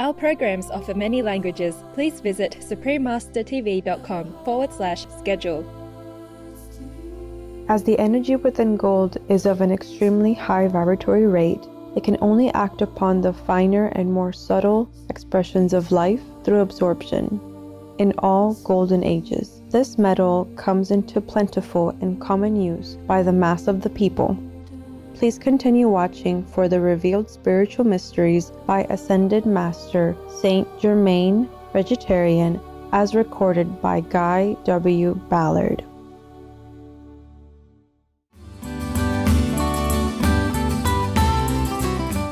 Our programs offer many languages. Please visit suprememastertv.com/schedule. As the energy within gold is of an extremely high vibratory rate, it can only act upon the finer and more subtle expressions of life through absorption. In all golden ages, this metal comes into plentiful and common use by the mass of the people. Please continue watching for the revealed spiritual mysteries by Ascended Master St Germain, Vegetarian, as recorded by Guy W. Ballard.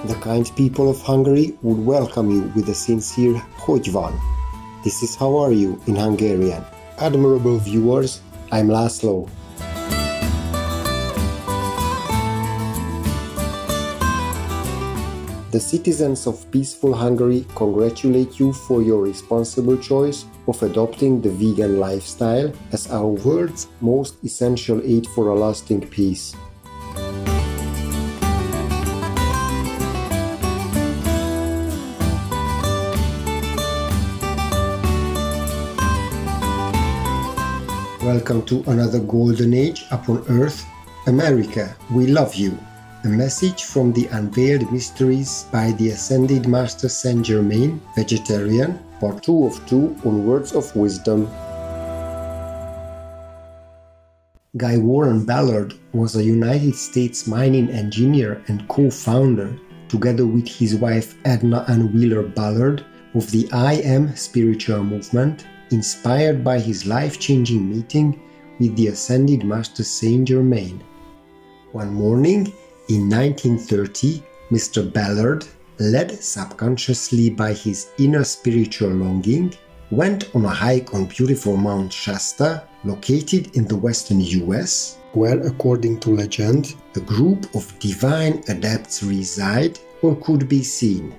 The kind people of Hungary would welcome you with a sincere "Hogy van?" This is "How are you?" in Hungarian. Admirable viewers, I'm László. The citizens of peaceful Hungary congratulate you for your responsible choice of adopting the vegan lifestyle as our world's most essential aid for a lasting peace. Welcome to another golden age upon Earth. America, we love you. A message from the Unveiled Mysteries by the Ascended Master St Germain, Vegetarian, Part 2 of 2 on Words of Wisdom. Guy Warren Ballard was a United States mining engineer and co-founder, together with his wife Edna Ann Wheeler Ballard, of the I Am spiritual movement, inspired by his life-changing meeting with the Ascended Master St Germain. One morning in 1930, Mr. Ballard, led subconsciously by his inner spiritual longing, went on a hike on beautiful Mount Shasta, located in the western US, where, according to legend, a group of divine adepts reside or could be seen.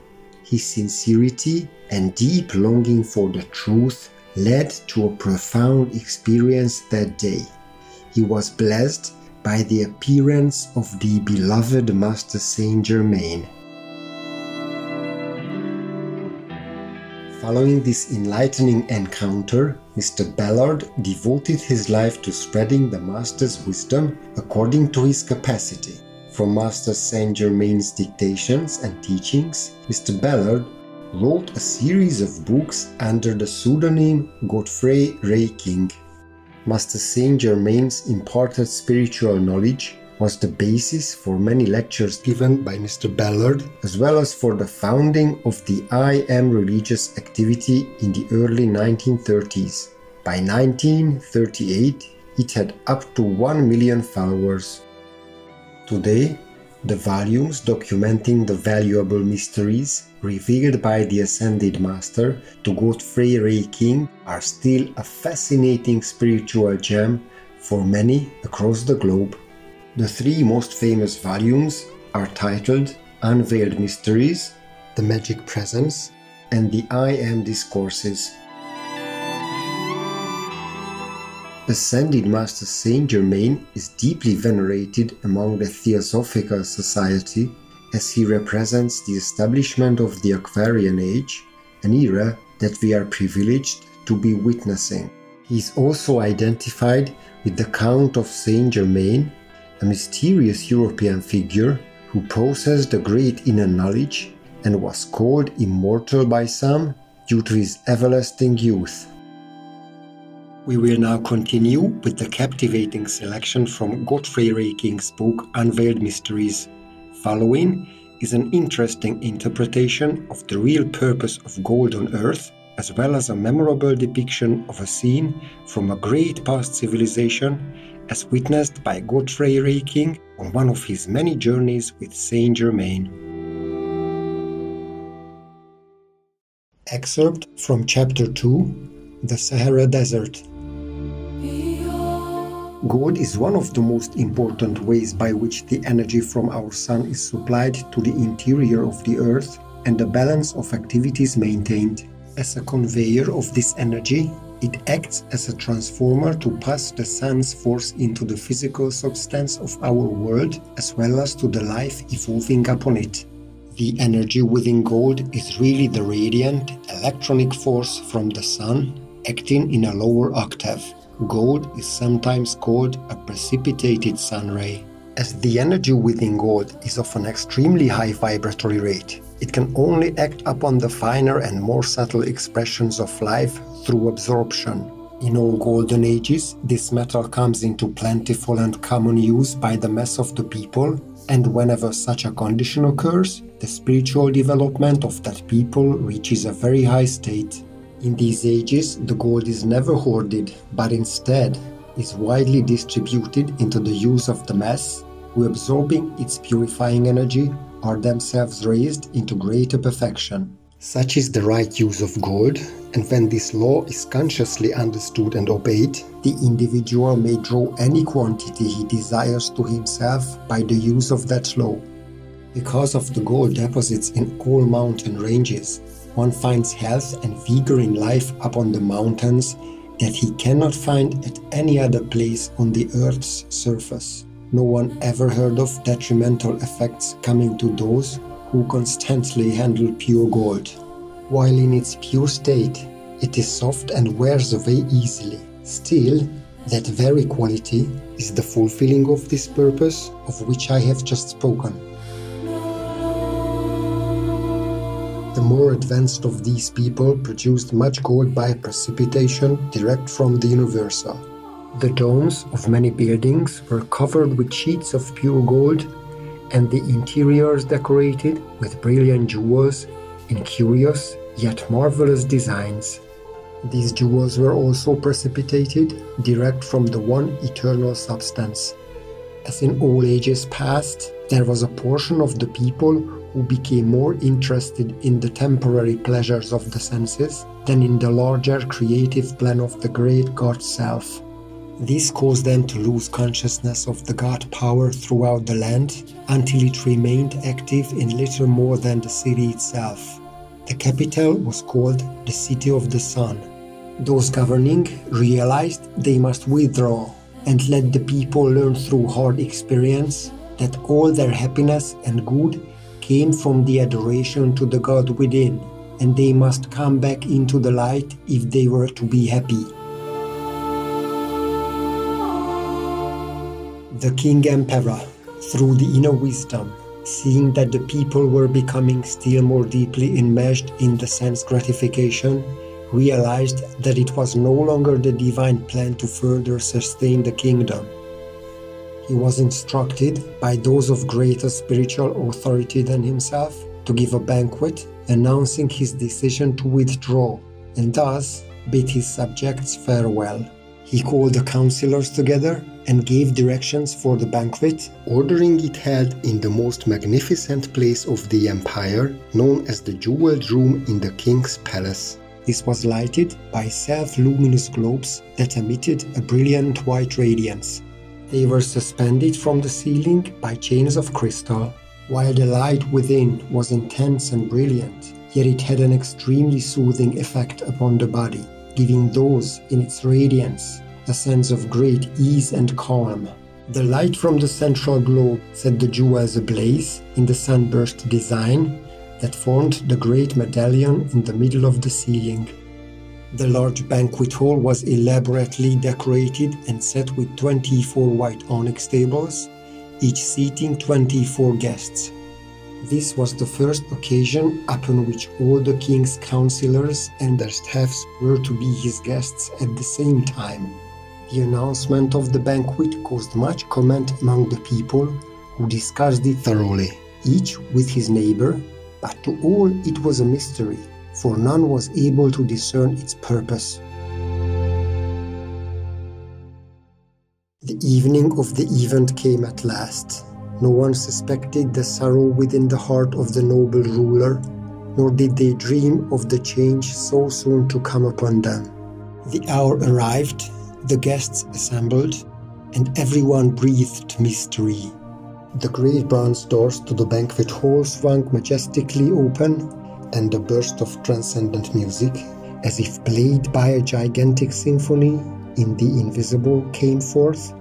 His sincerity and deep longing for the truth led to a profound experience that day. He was blessed by the appearance of the beloved Master St Germain. Following this enlightening encounter, Mr. Ballard devoted his life to spreading the Master's wisdom according to his capacity. From Master St Germain's dictations and teachings, Mr. Ballard wrote a series of books under the pseudonym Godfrey Ray King. Master St Germain's imparted spiritual knowledge was the basis for many lectures given by Mr. Ballard, as well as for the founding of the I Am religious activity in the early 1930s. By 1938, it had up to 1 million followers. Today, the volumes documenting the valuable mysteries revealed by the Ascended Master to Godfrey Ray King are still a fascinating spiritual gem for many across the globe. The three most famous volumes are titled Unveiled Mysteries, The Magic Presence, and the I Am Discourses. Ascended Master St Germain is deeply venerated among the Theosophical Society as he represents the establishment of the Aquarian Age, an era that we are privileged to be witnessing. He is also identified with the Count of St Germain, a mysterious European figure who possessed a great inner knowledge and was called immortal by some due to his everlasting youth. We will now continue with the captivating selection from Godfrey Ray King's book Unveiled Mysteries. Following is an interesting interpretation of the real purpose of gold on Earth, as well as a memorable depiction of a scene from a great past civilization as witnessed by Godfrey Ray King on one of his many journeys with St Germain. Excerpt from Chapter 2, The Sahara Desert. Gold is one of the most important ways by which the energy from our Sun is supplied to the interior of the Earth and the balance of activities maintained. As a conveyor of this energy, it acts as a transformer to pass the Sun's force into the physical substance of our world as well as to the life evolving upon it. The energy within gold is really the radiant, electronic force from the sun acting in a lower octave. Gold is sometimes called a precipitated sun ray. As the energy within gold is of an extremely high vibratory rate, it can only act upon the finer and more subtle expressions of life through absorption. In all golden ages, this metal comes into plentiful and common use by the mass of the people, and whenever such a condition occurs, the spiritual development of that people reaches a very high state. In these ages, the gold is never hoarded, but instead is widely distributed into the use of the mass, who, absorbing its purifying energy, are themselves raised into greater perfection. Such is the right use of gold, and when this law is consciously understood and obeyed, the individual may draw any quantity he desires to himself by the use of that law. Because of the gold deposits in all mountain ranges, one finds health and vigor in life upon the mountains that he cannot find at any other place on the earth's surface. No one ever heard of detrimental effects coming to those who constantly handle pure gold. While in its pure state, it is soft and wears away easily. Still, that very quality is the fulfilling of this purpose of which I have just spoken. The more advanced of these people produced much gold by precipitation direct from the universal. The domes of many buildings were covered with sheets of pure gold, and the interiors decorated with brilliant jewels in curious yet marvelous designs. These jewels were also precipitated direct from the one eternal substance. As in all ages past, there was a portion of the people who became more interested in the temporary pleasures of the senses than in the larger creative plan of the great God Self. This caused them to lose consciousness of the God power throughout the land until it remained active in little more than the city itself. The capital was called the City of the Sun. Those governing realized they must withdraw and let the people learn through hard experience that all their happiness and good came from the adoration to the God within, and they must come back into the light if they were to be happy. The King Emperor, through the inner wisdom, seeing that the people were becoming still more deeply enmeshed in the sense gratification, realized that it was no longer the divine plan to further sustain the kingdom. He was instructed by those of greater spiritual authority than himself to give a banquet announcing his decision to withdraw, and thus bid his subjects farewell. He called the councillors together and gave directions for the banquet, ordering it held in the most magnificent place of the empire, known as the Jeweled Room in the King's Palace. This was lighted by self-luminous globes that emitted a brilliant white radiance. They were suspended from the ceiling by chains of crystal. While the light within was intense and brilliant, yet it had an extremely soothing effect upon the body, giving those in its radiance a sense of great ease and calm. The light from the central globe set the jewels ablaze in the sunburst design that formed the great medallion in the middle of the ceiling. The large banquet hall was elaborately decorated and set with 24 white onyx tables, each seating 24 guests. This was the first occasion upon which all the king's councillors and their staffs were to be his guests at the same time. The announcement of the banquet caused much comment among the people, who discussed it thoroughly, each with his neighbor, but to all it was a mystery, for none was able to discern its purpose. The evening of the event came at last. No one suspected the sorrow within the heart of the noble ruler, nor did they dream of the change so soon to come upon them. The hour arrived, the guests assembled, and everyone breathed mystery. The great bronze doors to the banquet hall swung majestically open, and a burst of transcendent music, as if played by a gigantic symphony in the invisible, came forth,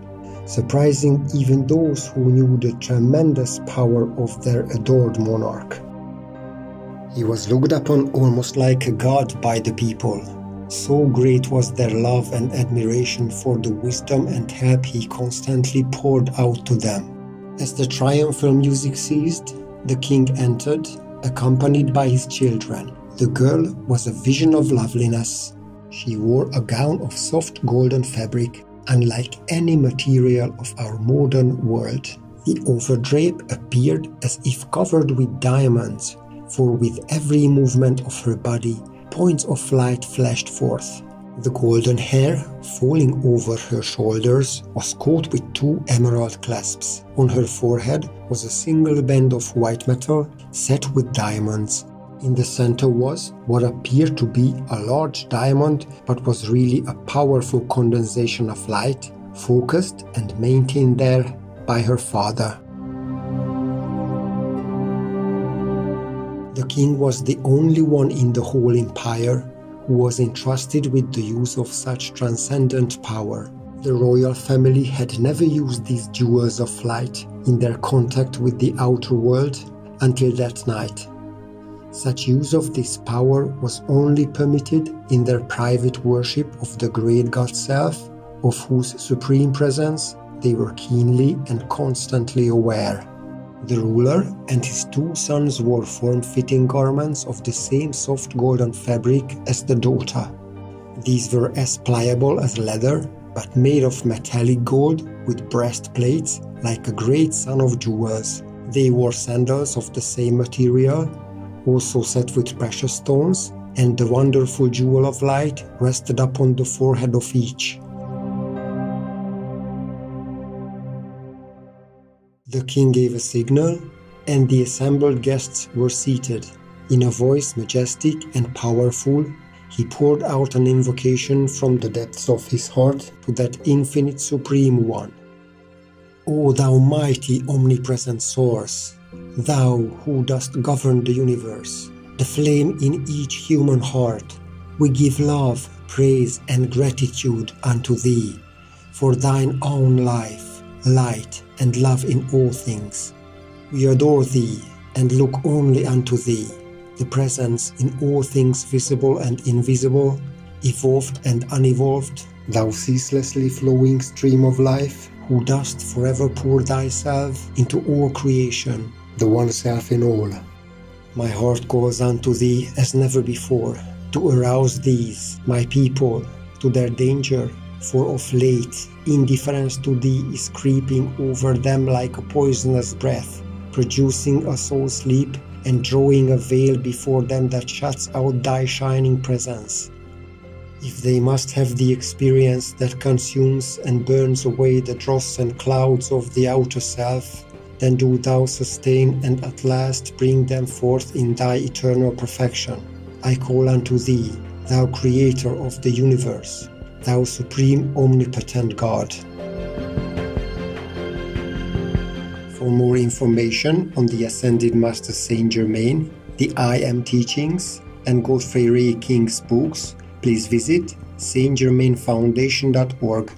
surprising even those who knew the tremendous power of their adored monarch. He was looked upon almost like a god by the people. So great was their love and admiration for the wisdom and help he constantly poured out to them. As the triumphal music ceased, the king entered, accompanied by his children. The girl was a vision of loveliness. She wore a gown of soft golden fabric, unlike any material of our modern world. The overdrape appeared as if covered with diamonds, for with every movement of her body, points of light flashed forth. The golden hair, falling over her shoulders, was caught with 2 emerald clasps. On her forehead was a single band of white metal set with diamonds. In the center was what appeared to be a large diamond, but was really a powerful condensation of light, focused and maintained there by her father. The king was the only one in the whole empire who was entrusted with the use of such transcendent power. The royal family had never used these jewels of light in their contact with the outer world until that night. Such use of this power was only permitted in their private worship of the great God Self, of whose supreme presence they were keenly and constantly aware. The ruler and his 2 sons wore form-fitting garments of the same soft golden fabric as the daughter. These were as pliable as leather, but made of metallic gold with breastplates like a great sun of jewels. They wore sandals of the same material, also set with precious stones, and the wonderful jewel of light rested upon the forehead of each. The king gave a signal, and the assembled guests were seated. In a voice majestic and powerful, he poured out an invocation from the depths of his heart to that infinite Supreme One. O thou mighty omnipresent source, thou who dost govern the universe, the flame in each human heart, we give love, praise, and gratitude unto thee, for thine own life, light, and love in all things. We adore thee and look only unto thee, the presence in all things visible and invisible, evolved and unevolved, thou ceaselessly flowing stream of life, who dost forever pour thyself into all creation, the one self in all. My heart calls unto thee as never before, to arouse these, my people, to their danger, for of late indifference to thee is creeping over them like a poisonous breath, producing a soul sleep and drawing a veil before them that shuts out thy shining presence. If they must have the experience that consumes and burns away the dross and clouds of the outer self, then do thou sustain and at last bring them forth in thy eternal perfection. I call unto thee, thou creator of the universe, thou supreme omnipotent God. For more information on the Ascended Master St Germain, the I Am teachings, and Godfrey Ray King's books, please visit stgermainfoundation.org.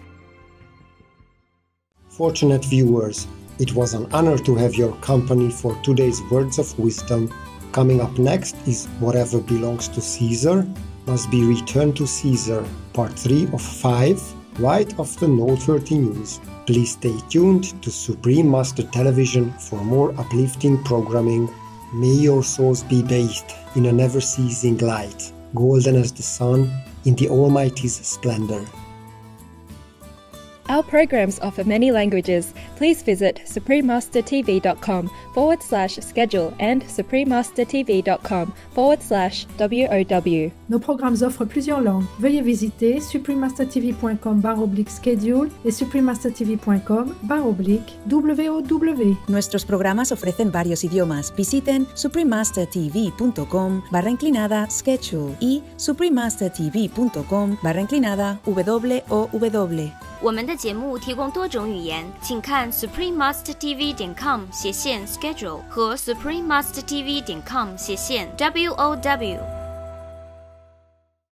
Fortunate viewers, it was an honor to have your company for today's Words of Wisdom. Coming up next is Whatever Belongs to Caesar Must Be Returned to Caesar, Part 3 of 5, right after Noteworthy News. Please stay tuned to Supreme Master Television for more uplifting programming. May your souls be bathed in a never-ceasing light, golden as the sun, in the Almighty's splendor. Our programs offer many languages. Please visit suprememastertv.com/schedule and suprememastertv.com/WOW. Nos programmes offrent plusieurs langues. Veuillez visiter suprememastertv.com/schedule et suprememastertv.com/WOW. Nuestros programas ofrecen varios idiomas. Visiten suprememastertv.com/schedule y suprememastertv.com/WOW。我们的节目提供多种语言，请看 suprememastertv.com/schedule 和 suprememastertv.com/WOW。